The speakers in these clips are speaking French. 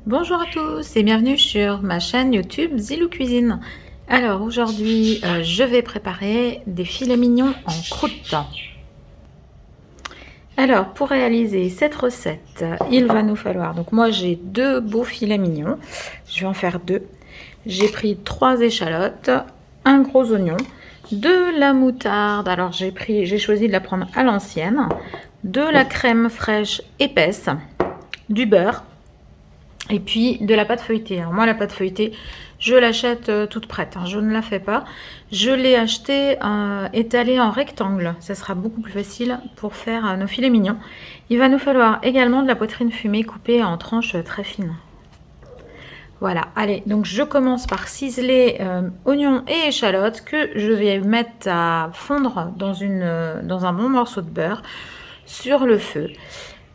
Bonjour à tous et bienvenue sur ma chaîne YouTube Zilou Cuisine. Alors aujourd'hui je vais préparer des filets mignons en croûte. Alors pour réaliser cette recette il va nous falloir, donc moi j'ai deux beaux filets mignons, je vais en faire deux. J'ai pris 3 échalotes, un gros oignon, de la moutarde, alors j'ai choisi de la prendre à l'ancienne, de la crème fraîche épaisse, du beurre, et puis de la pâte feuilletée. Alors moi la pâte feuilletée je l'achète toute prête, hein, je ne la fais pas. Je l'ai achetée étalée en rectangle, ça sera beaucoup plus facile pour faire nos filets mignons. Il va nous falloir également de la poitrine fumée coupée en tranches très fines. Voilà, allez, donc je commence par ciseler oignons et échalotes que je vais mettre à fondre dans un bon morceau de beurre sur le feu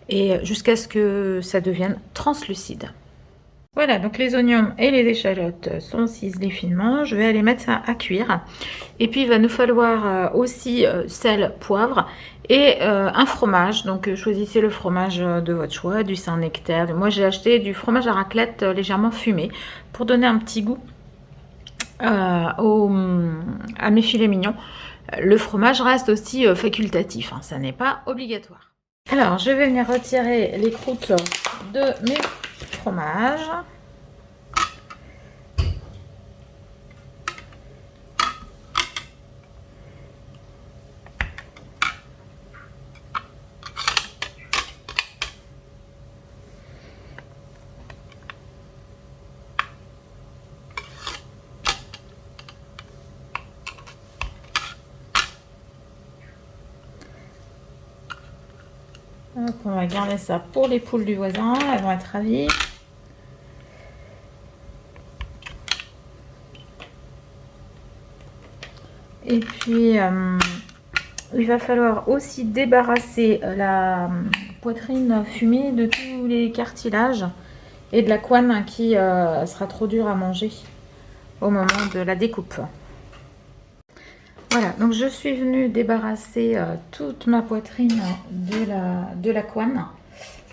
et jusqu'à ce que ça devienne translucide. Voilà, donc les oignons et les échalotes sont ciselés finement. Je vais aller mettre ça à cuire. Et puis il va nous falloir aussi sel, poivre et un fromage. Donc choisissez le fromage de votre choix, du Saint-Nectaire. Moi j'ai acheté du fromage à raclette légèrement fumé pour donner un petit goût à mes filets mignons. Le fromage reste aussi facultatif, hein, ça n'est pas obligatoire. Alors je vais venir retirer les croûtes de mes fromage. Donc on va garder ça pour les poules du voisin, elles vont être ravies. Et puis il va falloir aussi débarrasser la poitrine fumée de tous les cartilages et de la couenne qui sera trop dure à manger au moment de la découpe. Voilà, donc je suis venue débarrasser toute ma poitrine de la couenne.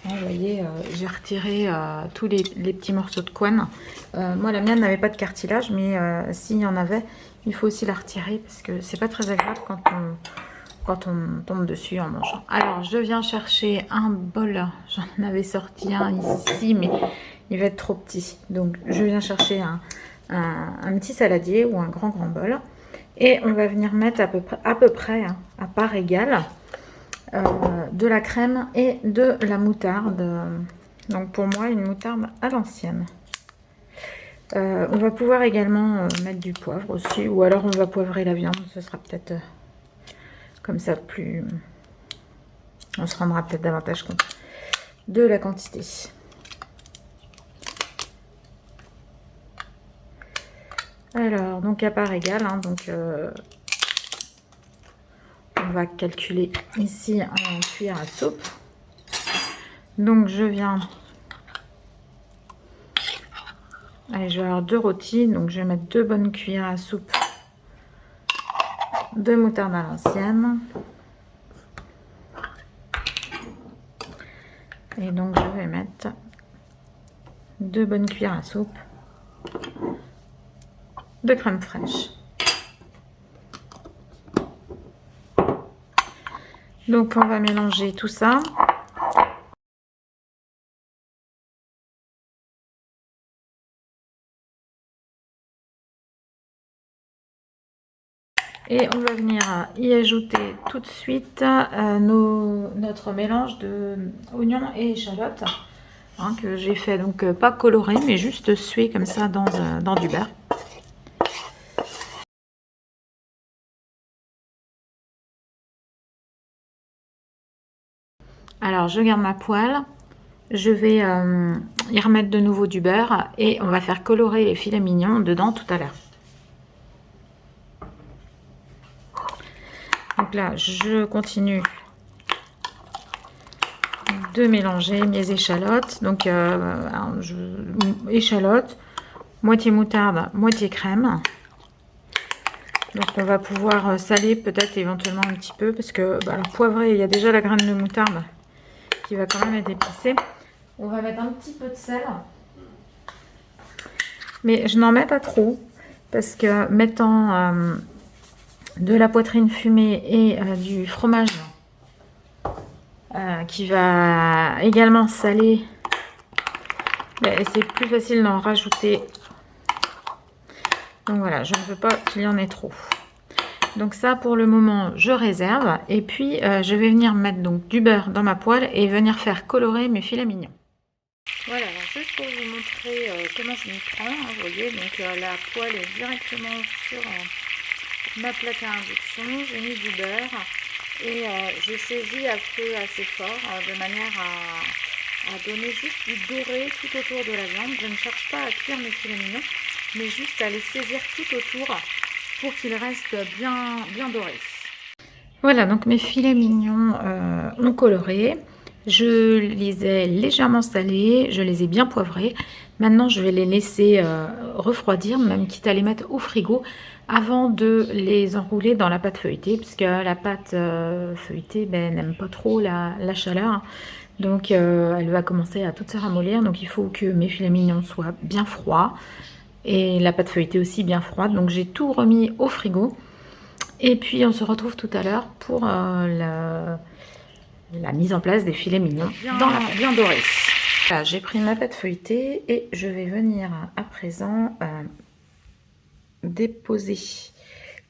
Vous voyez, j'ai retiré tous les petits morceaux de couenne. Moi, la mienne n'avait pas de cartilage, mais s'il y en avait, il faut aussi la retirer parce que c'est pas très agréable quand on tombe dessus en mangeant. Alors, je viens chercher un bol. J'en avais sorti un ici, mais il va être trop petit. Donc, je viens chercher un petit saladier ou un grand bol. Et on va venir mettre à peu près hein, à part égale de la crème et de la moutarde. Donc pour moi une moutarde à l'ancienne. On va pouvoir également mettre du poivre aussi, ou alors on va poivrer la viande, ce sera peut-être comme ça plus... On se rendra peut-être davantage compte de la quantité. Alors, donc à part égale, hein, donc on va calculer ici en cuillère à soupe. Donc je viens... Allez, je vais avoir 2 rôtis, donc je vais mettre 2 bonnes cuillères à soupe de moutarde à l'ancienne. Et donc je vais mettre 2 bonnes cuillères à soupe de crème fraîche. Donc on va mélanger tout ça. Et on va venir y ajouter tout de suite notre mélange de oignons et échalotes hein, que j'ai fait donc pas coloré mais juste suer comme ça dans du beurre. Alors je garde ma poêle, je vais y remettre de nouveau du beurre et on va faire colorer les filets mignons dedans tout à l'heure. Donc là je continue de mélanger mes échalotes. Donc échalotes, moitié moutarde, moitié crème. Donc on va pouvoir saler peut-être éventuellement un petit peu parce que bah, poivré, il y a déjà la graine de moutarde qui va quand même être épicée. On va mettre un petit peu de sel. Mais je n'en mets pas trop parce que mettant de la poitrine fumée et du fromage qui va également saler, c'est plus facile d'en rajouter. Donc voilà, je ne veux pas qu'il y en ait trop. Donc ça, pour le moment, je réserve. Et puis, je vais venir mettre donc du beurre dans ma poêle et venir faire colorer mes filets mignons. Voilà, alors juste pour vous montrer comment je m'y prends, hein, vous voyez, donc la poêle est directement sur ma plaque à induction. J'ai mis du beurre et je saisis à feu assez fort de manière à donner juste du doré tout autour de la viande. Je ne cherche pas à cuire mes filets mignons, mais juste à les saisir tout autour pour qu'ils restent bien dorés. Voilà, donc mes filets mignons ont coloré. Je les ai légèrement salés, je les ai bien poivrés. Maintenant, je vais les laisser refroidir, même quitte à les mettre au frigo, avant de les enrouler dans la pâte feuilletée, puisque la pâte feuilletée n'aime pas trop la chaleur. Donc, elle va commencer à tout se ramollir. Donc, il faut que mes filets mignons soient bien froids. Et la pâte feuilletée aussi bien froide. Donc, j'ai tout remis au frigo. Et puis, on se retrouve tout à l'heure pour la mise en place des filets mignons bien dorés. Voilà, j'ai pris ma pâte feuilletée et je vais venir à présent déposer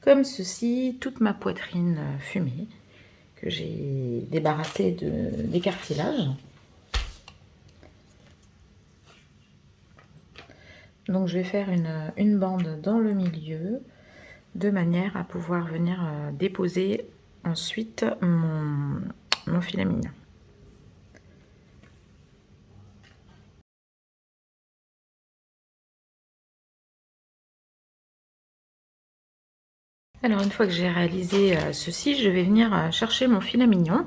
comme ceci toute ma poitrine fumée que j'ai débarrassée des cartilages. Donc je vais faire une bande dans le milieu de manière à pouvoir venir déposer ensuite mon filet mignon. Alors une fois que j'ai réalisé ceci, je vais venir chercher mon filet mignon.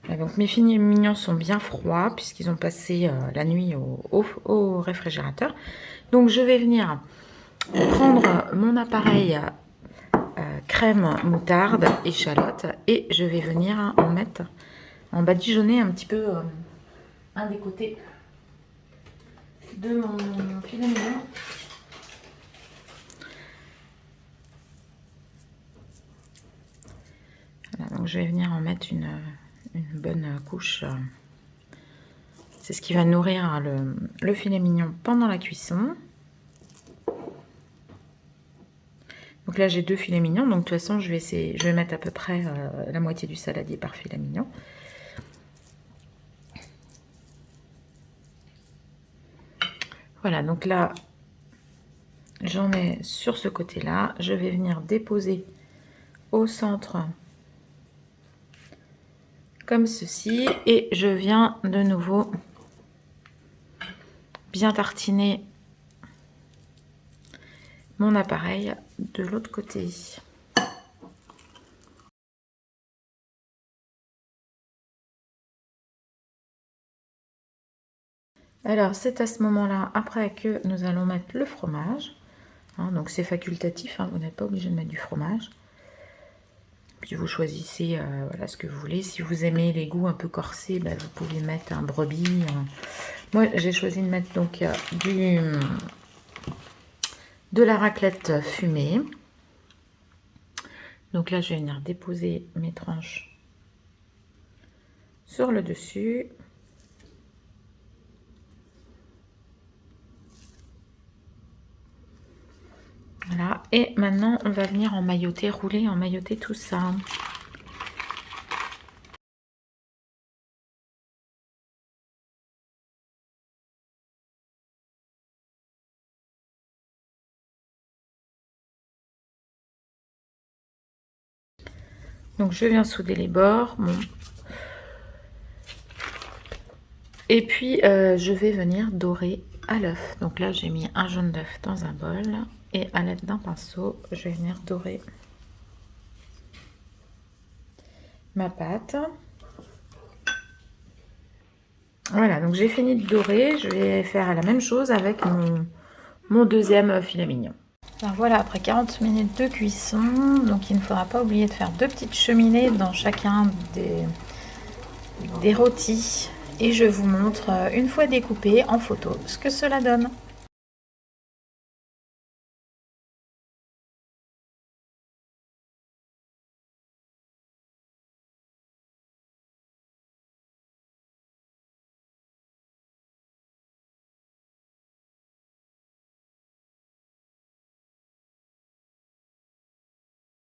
Donc mes filets mignons sont bien froids puisqu'ils ont passé la nuit au réfrigérateur. Donc je vais venir prendre mon appareil crème, moutarde, échalote et je vais venir en badigeonner un petit peu un des côtés de mon filet mignon. Voilà, donc je vais venir en mettre une bonne couche. C'est ce qui va nourrir le filet mignon pendant la cuisson. Donc là j'ai 2 filets mignons, donc de toute façon je vais mettre à peu près la moitié du saladier par filet mignon. Voilà, donc là j'en ai sur ce côté là, je vais venir déposer au centre comme ceci et je viens de nouveau bien tartiner mon appareil de l'autre côté. Alors c'est à ce moment-là, après, que nous allons mettre le fromage. Hein, donc c'est facultatif, hein, vous n'êtes pas obligé de mettre du fromage. Puis vous choisissez voilà, ce que vous voulez. Si vous aimez les goûts un peu corsés, vous pouvez mettre un brebis. Moi j'ai choisi de mettre donc de la raclette fumée. Donc là je vais venir déposer mes tranches sur le dessus. Voilà, et maintenant on va venir emmailloter, rouler, emmailloter tout ça. Donc je viens souder les bords. Bon. Et puis je vais venir dorer à l'œuf. Donc là j'ai mis un jaune d'œuf dans un bol. Et à l'aide d'un pinceau, je vais venir dorer ma pâte. Voilà, donc j'ai fini de dorer. Je vais faire la même chose avec mon deuxième filet mignon. Alors voilà, après 40 minutes de cuisson, donc il ne faudra pas oublier de faire 2 petites cheminées dans chacun des rôtis. Et je vous montre, une fois découpé en photo, ce que cela donne.